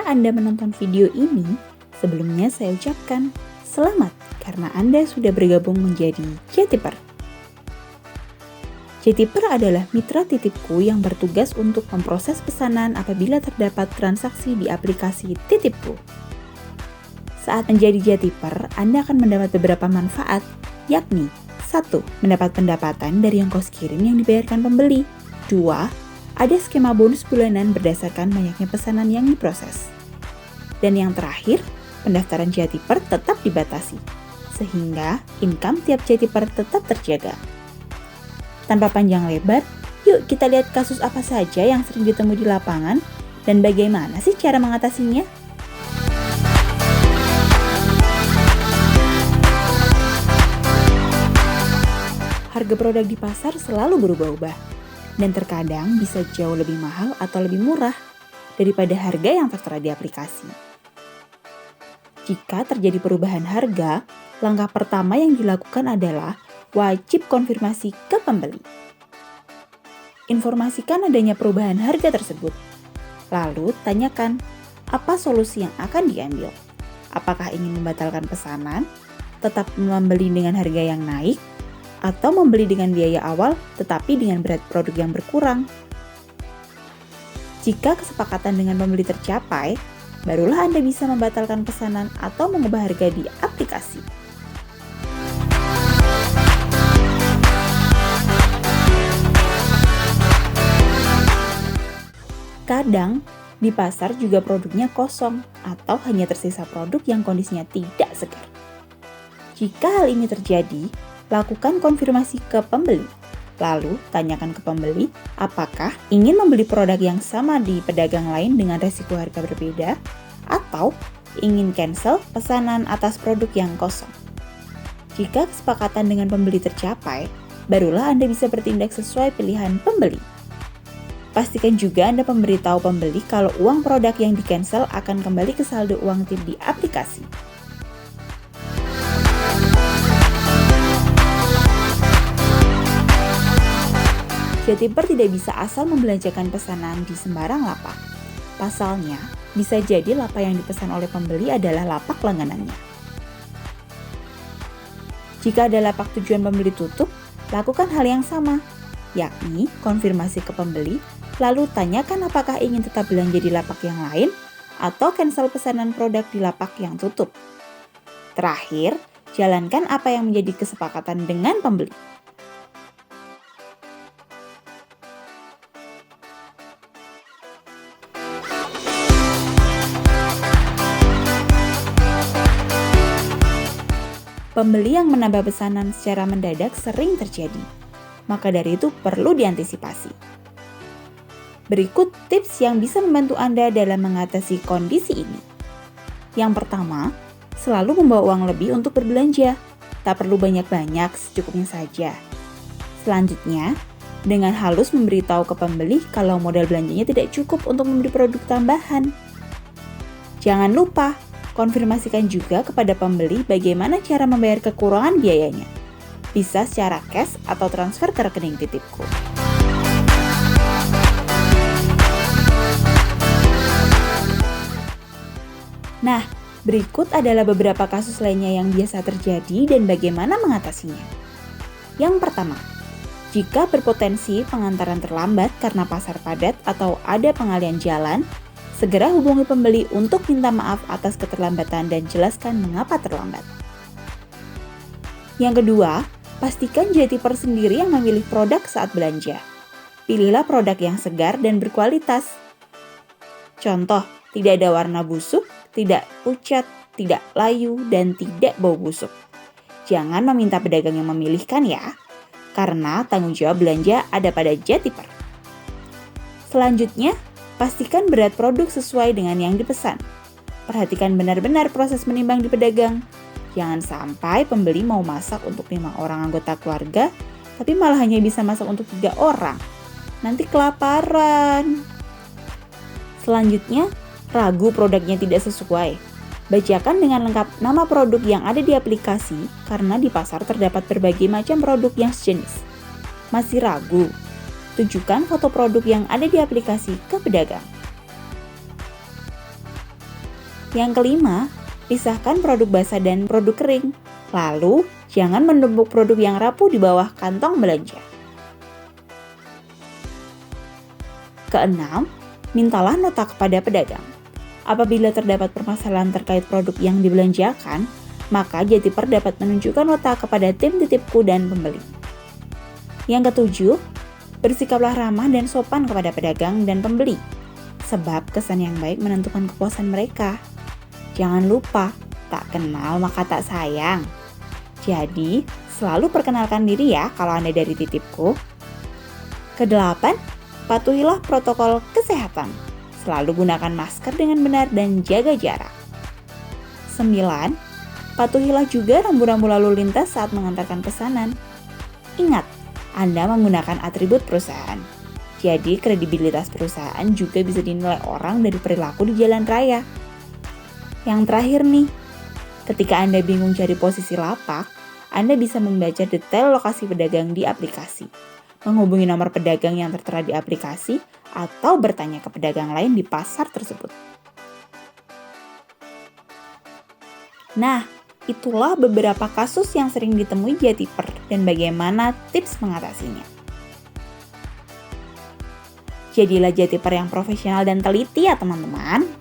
Anda menonton video ini, sebelumnya saya ucapkan selamat karena Anda sudah bergabung menjadi Jatiper. Jatiper adalah mitra titipku yang bertugas untuk memproses pesanan apabila terdapat transaksi di aplikasi titipku. Saat menjadi Jatiper, Anda akan mendapat beberapa manfaat, yakni 1. Mendapat pendapatan dari ongkos kirim yang dibayarkan pembeli. 2. Ada skema bonus bulanan berdasarkan banyaknya pesanan yang diproses. Dan yang terakhir, pendaftaran Jatiper tetap dibatasi, sehingga income tiap Jatiper tetap terjaga. Tanpa panjang lebar, yuk kita lihat kasus apa saja yang sering ditemui di lapangan dan bagaimana sih cara mengatasinya. Harga produk di pasar selalu berubah-ubah, dan terkadang bisa jauh lebih mahal atau lebih murah daripada harga yang tertera di aplikasi. Jika terjadi perubahan harga, langkah pertama yang dilakukan adalah wajib konfirmasi ke pembeli. Informasikan adanya perubahan harga tersebut. Lalu tanyakan, apa solusi yang akan diambil? Apakah ingin membatalkan pesanan, tetap membeli dengan harga yang naik, atau membeli dengan biaya awal tetapi dengan berat produk yang berkurang? Jika kesepakatan dengan pembeli tercapai, barulah Anda bisa membatalkan pesanan atau mengubah harga di aplikasi. Kadang, di pasar juga produknya kosong atau hanya tersisa produk yang kondisinya tidak segar. Jika hal ini terjadi, lakukan konfirmasi ke pembeli. Lalu, tanyakan ke pembeli apakah ingin membeli produk yang sama di pedagang lain dengan resiko harga berbeda atau ingin cancel pesanan atas produk yang kosong. Jika kesepakatan dengan pembeli tercapai, barulah Anda bisa bertindak sesuai pilihan pembeli. Pastikan juga Anda memberitahu pembeli kalau uang produk yang di-cancel akan kembali ke saldo uang tip di aplikasi. Jatiper tidak bisa asal membelanjakan pesanan di sembarang lapak. Pasalnya, bisa jadi lapak yang dipesan oleh pembeli adalah lapak langganannya. Jika ada lapak tujuan pembeli tutup, lakukan hal yang sama, yakni konfirmasi ke pembeli, lalu tanyakan apakah ingin tetap belanja di lapak yang lain atau cancel pesanan produk di lapak yang tutup. Terakhir, jalankan apa yang menjadi kesepakatan dengan pembeli. Pembeli yang menambah pesanan secara mendadak sering terjadi, maka dari itu perlu diantisipasi. Berikut tips yang bisa membantu Anda dalam mengatasi kondisi ini. Yang pertama, selalu membawa uang lebih untuk berbelanja. Tak perlu banyak-banyak, secukupnya saja. Selanjutnya, dengan halus memberitahu ke pembeli kalau modal belanjanya tidak cukup untuk membeli produk tambahan. Jangan lupa, konfirmasikan juga kepada pembeli bagaimana cara membayar kekurangan biayanya. Bisa secara cash atau transfer ke rekening titipku. Nah, berikut adalah beberapa kasus lainnya yang biasa terjadi dan bagaimana mengatasinya. Yang pertama, jika berpotensi pengantaran terlambat karena pasar padat atau ada pengalian jalan, segera hubungi pembeli untuk minta maaf atas keterlambatan dan jelaskan mengapa terlambat. Yang kedua, pastikan Jatiper sendiri yang memilih produk saat belanja. Pilihlah produk yang segar dan berkualitas. Contoh, tidak ada warna busuk, tidak pucat, tidak layu, dan tidak bau busuk. Jangan meminta pedagang yang memilihkan ya, karena tanggung jawab belanja ada pada Jatiper. Selanjutnya, pastikan berat produk sesuai dengan yang dipesan. Perhatikan benar-benar proses menimbang di pedagang. Jangan sampai pembeli mau masak untuk 5 orang anggota keluarga, tapi malah hanya bisa masak untuk 3 orang. Nanti kelaparan. Selanjutnya, ragu produknya tidak sesuai. Bacakan dengan lengkap nama produk yang ada di aplikasi karena di pasar terdapat berbagai macam produk yang sejenis. Masih ragu? Tunjukkan foto produk yang ada di aplikasi ke pedagang. Yang kelima, pisahkan produk basah dan produk kering. Lalu, jangan menumpuk produk yang rapuh di bawah kantong belanja. Keenam, mintalah nota kepada pedagang. Apabila terdapat permasalahan terkait produk yang dibelanjakan, maka Jatiper dapat menunjukkan nota kepada tim titipku dan pembeli. Yang ketujuh, bersikaplah ramah dan sopan kepada pedagang dan pembeli, sebab kesan yang baik menentukan kepuasan mereka. Jangan lupa, tak kenal maka tak sayang. Jadi, selalu perkenalkan diri ya kalau Anda dari titipku. Kedelapan, patuhilah protokol kesehatan. Selalu gunakan masker dengan benar dan jaga jarak. 9. Patuhilah juga rambu-rambu lalu lintas saat mengantarkan pesanan. Ingat, Anda menggunakan atribut perusahaan. Jadi, kredibilitas perusahaan juga bisa dinilai orang dari perilaku di jalan raya. Yang terakhir nih, ketika Anda bingung cari posisi lapak, Anda bisa membaca detail lokasi pedagang di aplikasi, menghubungi nomor pedagang yang tertera di aplikasi, atau bertanya ke pedagang lain di pasar tersebut. Nah, itulah beberapa kasus yang sering ditemui Jatiper dan bagaimana tips mengatasinya. Jadilah Jatiper yang profesional dan teliti ya teman-teman.